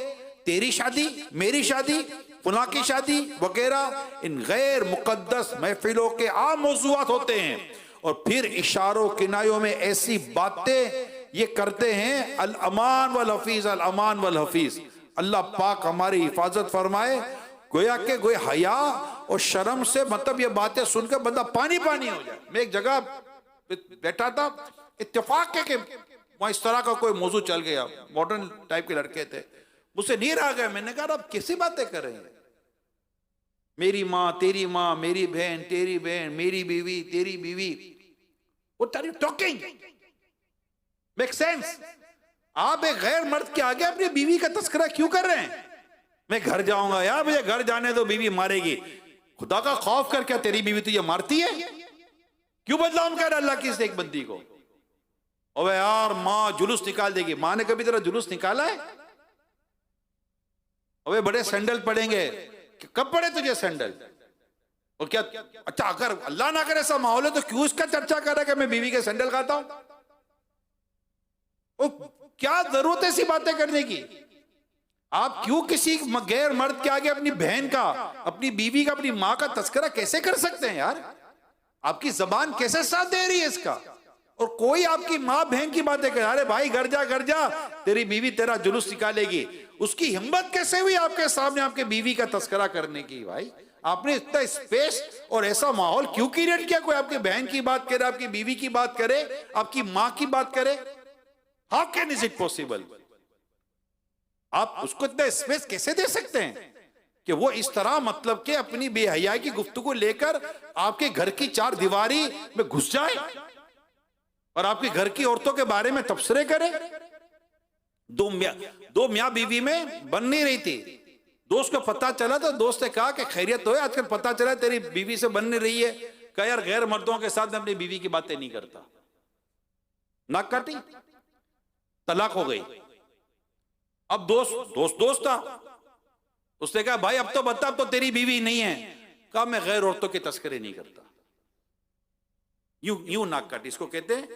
S1: तेरी शादी, मेरी शादी, फुला की शादी वगैरह इन गैर मुकद्दस महफिलों के आम मौज़ूआत होते हैं। और फिर इशारों किनायों में ऐसी बातें ये करते हैं, अल अमान वल हफीज, अल अमान वल हफीज। अल्लाह पाक हमारी हिफाजत फरमाए। गोया के गोए हया और शर्म से मतलब ये बातें सुनकर बंदा पानी पानी हो जाए। मैं एक जगह बैठा था, इत्तेफाक है कि वहां इस तरह का कोई मौजू चल गया, मॉडर्न टाइप के लड़के थे, मुझसे नीर आ गया। मैंने कहा अब कैसी बातें कर रहे हैं, मेरी माँ, मेरी बहन, तेरी बहन, मेरी बीवी, तेरी बीवी, what are you talking, make sense. आप एक गैर मर्द के आगे अपनी बीवी का तस्करा क्यों कर रहे हैं? मैं घर जाऊंगा यार, मुझे घर जाने दो, बीवी मारेगी। खुदा का खौफ कर, क्या तेरी बीवी तुझे मारती है? क्यों बदलाव कर अल्लाह की इस एक बंदी को? अबे यार माँ जुलूस निकाल देगी। माँ ने कभी तेरा जुलूस निकाला है? अबे बड़े सैंडल पड़ेंगे, कब पड़े तुझे सैंडल? और क्या अच्छा, अगर अल्लाह ना करे ऐसा माहौल है तो क्यों इसका चर्चा कर रहा है कि मैं बीवी के सैंडल खाता हूं? क्या जरूरत है ऐसी बातें करने की? आप क्यों किसी गैर मर्द के आगे अपनी बहन का, अपनी बीवी का, अपनी माँ का तस्करा कैसे कर सकते हैं यार? आपकी जबान कैसे साथ दे रही है इसका? और कोई आपकी माँ बहन की बातें करे, अरे भाई घर जा, तेरी बीवी तेरा जुलूस निकालेगी। उसकी हिम्मत कैसे हुई आपके सामने आपके बीवी का तस्करा करने की? भाई आपने इतना स्पेस और ऐसा माहौल क्यों क्रिएट किया? कोई आपकी बहन की बात करे, आपकी बीवी की बात करे, आपकी माँ की बात करे, how can is it possible? आप उसको इतना स्पेस कैसे दे सकते हैं कि वो इस तरह मतलब के अपनी बेहयाई की गुफ्तगू लेकर आपके घर की चार दीवारी में घुस जाए और आपके घर की औरतों के बारे में तबसरे करे? दो मियां बीवी में बन नहीं रही थी। दोस्त को पता चला तो दोस्त ने कहा कि खैरियत तो है, आजकल पता चला तेरी बीवी से बन नहीं रही है। कहा यार गैर मर्दों के साथ मैं अपनी बीवी की बातें नहीं करता। नाक काटी, तलाक हो गई। अब दोस्त था, उसने कहा भाई अब तो बता, अब तो तेरी बीवी नहीं है। कहा मैं गैर औरतों के तस्करे नहीं करता। यूं नाक काटी, इसको कहते हैं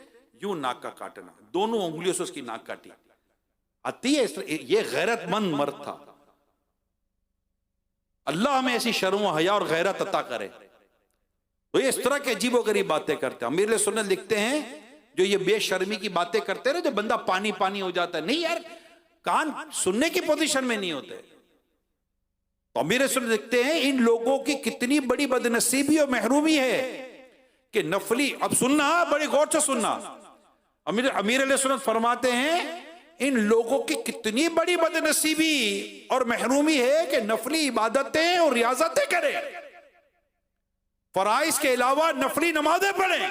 S1: यूं नाक का काटना। दोनों उंगलियों से उसकी नाक काटी। आती है ये गैरतमंद मर्द था। अल्लाह हमें ऐसी शर्म हया और गैरत अता करे। तो ये इस तरह के अजीबोगरीब बातें करते हैं। अमीर सुन्नत लिखते हैं जो ये बेशर्मी की बातें करते हैं, जो बंदा पानी पानी हो जाता है, नहीं यार कान सुनने की पोजीशन में नहीं होते। तो अमीर सुन्नत लिखते हैं इन लोगों की कितनी बड़ी बदनसीबी और महरूमी है कि नफली, अब सुनना बड़े गौर से सुनना, अमीर सुन्नत फरमाते हैं इन लोगों की कितनी बड़ी बदनसीबी और महरूमी है कि नफली इबादतें और रियाजतें करें, फराइज के अलावा नफली नमाजें पढ़े,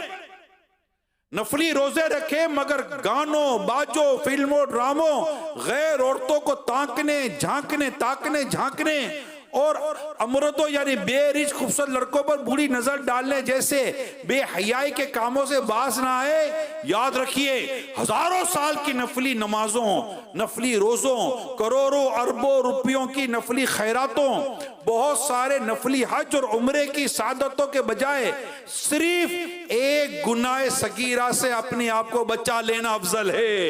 S1: नफली रोजे रखे, मगर गानों बाजों फिल्मों ड्रामों गैर औरतों को ताकने झांकने और अमरतों यानी बेरिज खूबसूरत लड़कों पर बुरी नजर डालने जैसे बेहयाई के कामों से बाज ना आए। याद रखिए हजारों साल की नफली नमाजों, नफली रोजों, करोड़ों अरबों रुपयों की नफली खैरातों, बहुत सारे नफली हज और उम्रे की सादतों के बजाय सिर्फ एक गुनाह सगीरा से अपने आप को बचा लेना अफजल है।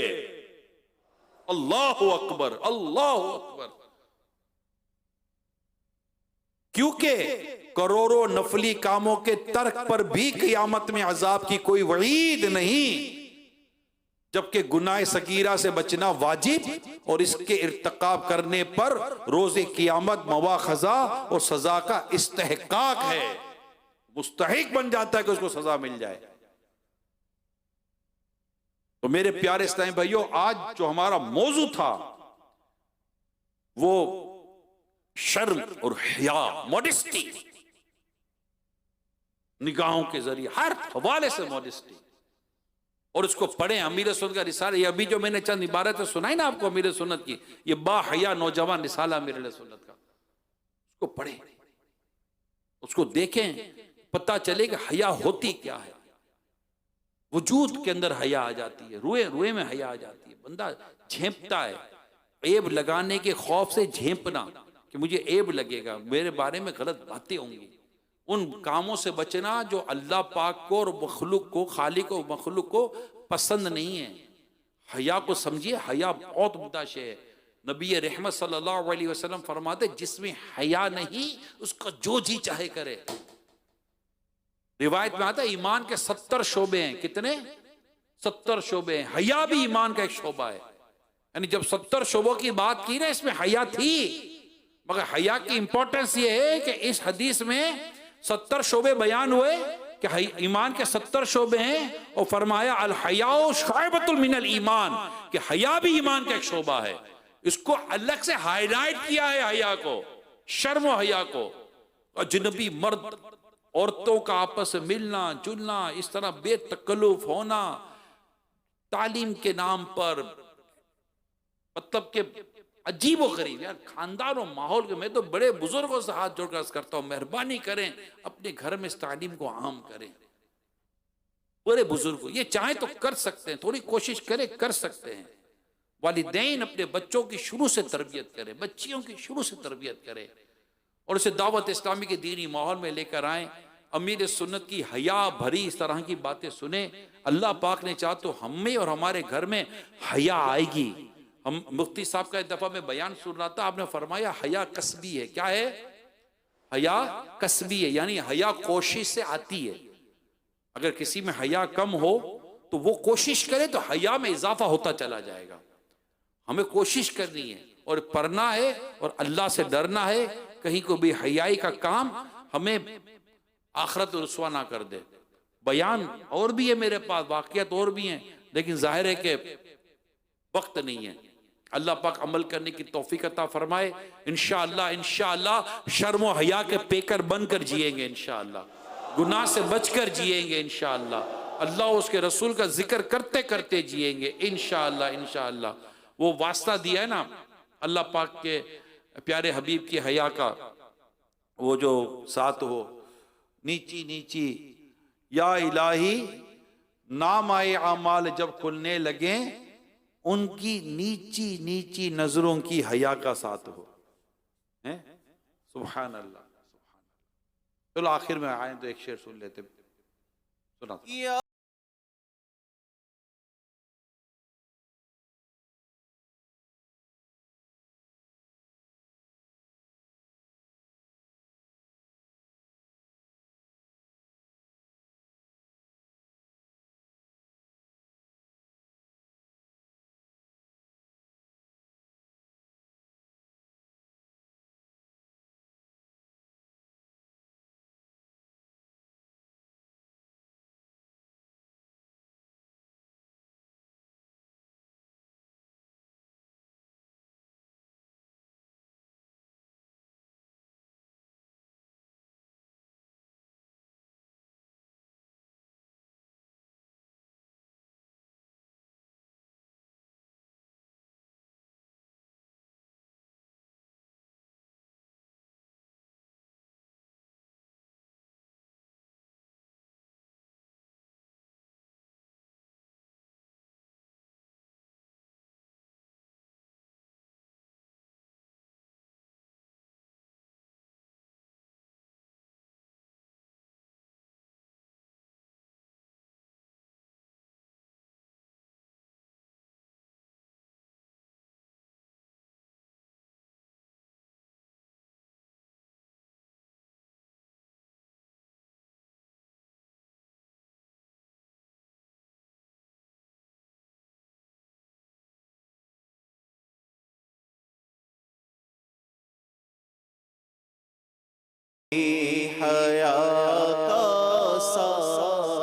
S1: अल्लाहु अकबर, अल्लाहु अकबर। क्योंकि करोड़ों नफली कामों के तर्क पर भी क़यामत में अजाब की कोई वईद नहीं, जबकि गुनाह सगीरा से बचना वाजिब और इसके इर्तिकाब करने पर रोज़े क़यामत मवाख़ज़ा और सजा का इस्तेहकाक है। मुस्तहिक बन जाता है कि उसको सजा मिल जाए। तो मेरे प्यारे इस्लामी भाइयों, आज जो हमारा मौजू था वो शर्म और हया, मॉडेस्टी। निगाहों के जरिए, हर हवाले से मॉडेस्टी। और उसको पढ़े अमीर सुन्नत का रिसाला। ये अभी जो मैंने चंद इबारतें सुनाई ना आपको अमीर सुन्नत की, ये बाहया नौजवान रिसाला अमीर सुन्नत का, उसको पढ़े, उसको देखें, पता चले कि हया होती क्या है। वजूद के अंदर हया आ जाती है, रुए रुए में हया आ जाती है। बंदा झेंपता है, ऐब लगाने के खौफ से झेंपना कि मुझे ऐब लगेगा, मेरे बारे में गलत बातें होंगी, उन कामों से बचना जो अल्लाह पाक को और मखलूक को, खालिक और मखलूक को पसंद नहीं है। हया को समझिए, हया बहुत मुद्दा शे है। नबी रहमत सल्लल्लाहु अलैहि वसल्लम फरमाते जिसमें हया नहीं उसका जो जी चाहे करे। रिवायत में आता है ईमान के 70 शोबे हैं। कितने? 70 शोबे हैं। हया भी ईमान का एक शोबा है। यानी जब 70 शोबों की बात की ना, इसमें हया थी, मगर हया की इंपॉर्टेंस ये है कि इस हदीस में 70 शोबे बयान हुए कि ईमान के 70 शोबे हैं, और फरमाया अल हयाउ शुअबतुल मिनल ईमान, कि हया भी ईमान का एक शोबा है। इसको अलग से हाईलाइट किया है हया को, शर्म और हया को। अजनबी मर्द औरतों का आपस में मिलना जुलना, इस तरह बेतकल्लुफ होना, तालीम के नाम पर, मतलब के अजीब व गरीब यार खानदान और माहौल के। मैं तो बड़े बुजुर्गों से हाथ जोड़कर अर्ज करता हूं, मेहरबानी करें अपने घर में इस तालीम को आम करें। बड़े बुजुर्ग ये चाहे तो कर सकते हैं, थोड़ी कोशिश करें, कर सकते हैं। वालिदैन अपने बच्चों की शुरू से तरबियत करें, बच्चियों की शुरू से तरबियत करें, और उसे दावत इस्लामी के दीनी माहौल में लेकर आए। अमीर सुन्नत की हया भरी इस तरह की बातें सुने। अल्लाह पाक ने चाहा तो हमें और हमारे घर में हया आएगी। हम मुफ्ती साहब का एक दफा में बयान सुन रहा था, आपने फरमाया हया कसबी है। क्या है? हया कसबी है, यानी हया कोशिश से आती है। अगर किसी में हया कम हो तो वो कोशिश करे तो हया में इजाफा होता चला जाएगा। हमें कोशिश करनी है और पढ़ना है और अल्लाह से डरना है, कहीं को भी हयाई का काम हमें आखिरत रुसवा ना कर दे। बयान और भी है मेरे पास, वाकयात और भी हैं, लेकिन जाहिर है कि वक्त नहीं है। अल्लाह पाक अमल करने की तौफीक अता फरमाए। इंशाअल्लाह इंशाअल्लाह शर्म और हया के पेकर बनकर जिएंगे, इंशाअल्लाह गुनाह से बचकर जिएंगे, इंशाअल्लाह अल्लाह उसके रसूल का जिक्र करते करते जिएंगे, इंशाअल्लाह इंशाअल्लाह। वो वास्ता दिया है ना अल्लाह पाक के प्यारे हबीब की हया का, वो जो साथ हो नीची नीची या इलाही नाम आए अमाल जब खुलने लगे, उनकी नीची नीची नजरों की हया का साथ हो। हैं? सुभान अल्लाह। चलो आखिर में आए तो एक शेर सुन लेते, सुना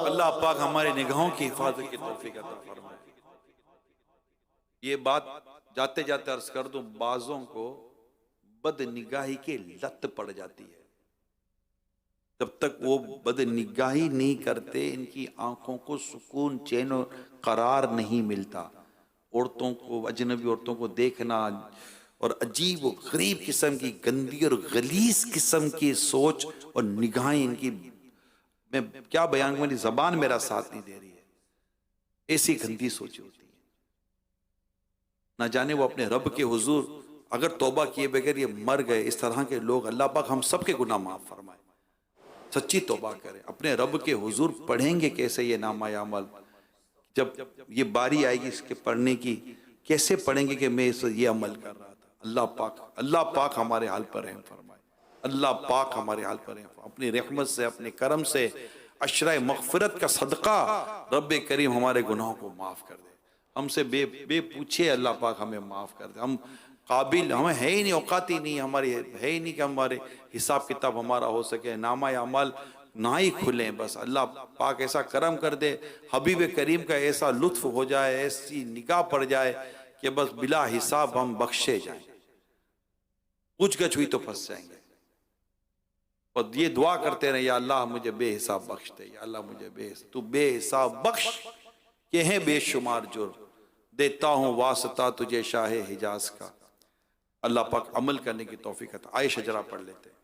S1: अल्लाह पाक हमारे निगाहों की हिफाजत की तौफीक अता फरमाए। ये बात जाते जाते अर्ज कर दूं, बाजों को बदनिगाही की लत पड़ जाती है। जब तक वो बदनिगाही नहीं करते, इनकी आंखों को सुकून, चैन और करार नहीं मिलता। औरतों को, अजनबी औरतों को देखना और अजीब व गरीब किस्म की गंदी और गलीज किस्म की सोच और निगाहें इनकी, मैं क्या बयान, मेरी जबान मेरा साथ नहीं दे रही है, ऐसी गंदी सोच होती है। ना जाने वो अपने रब के हुजूर अगर तौबा किए बगैर ये मर गए, इस तरह के लोग, अल्लाह पाक हम सब के गुनाह माफ फरमाए, सच्ची तौबा करें। अपने रब के हुजूर पढ़ेंगे कैसे ये नामा अमल, जब ये बारी आएगी इसके पढ़ने की, कैसे पढ़ेंगे कि मैं ये अमल कर रहा था। अल्लाह पाक हमारे हाल पर रहम फरमाए, अल्लाह पाक हमारे हाल पर रहम, अपनी रहमत से, अपने करम से, अशरा मगफिरत का सदका रब करीम हमारे गुनाहों को माफ कर दे। हमसे बे पूछे अल्लाह पाक हमें माफ कर दे। हम काबिल, हमें है ही नहीं, औकात ही नहीं, हमारी है ही नहीं कि हमारे हिसाब किताब हमारा हो सके, नामा अमल ना ही खुले। बस अल्लाह पाक ऐसा करम कर दे, हबीब करीम का ऐसा लुत्फ हो जाए, ऐसी निगाह पड़ जाए कि बस बिला हिसाब हम बख्शे जाएं। पूछ गछ हुई तो फंस जाएंगे। और ये दुआ करते रहे, या अल्लाह मुझे बेहिसाब बख्श दे, या अल्लाह मुझे बेहिसाब, तू बेहिसाब बख्श के हैं बेशुमार जुर्म, देता हूं वास्ता तुझे शाहे हिजाज का। अल्लाह पाक अमल करने की तौफीक अता। आए शजरा पढ़ लेते हैं।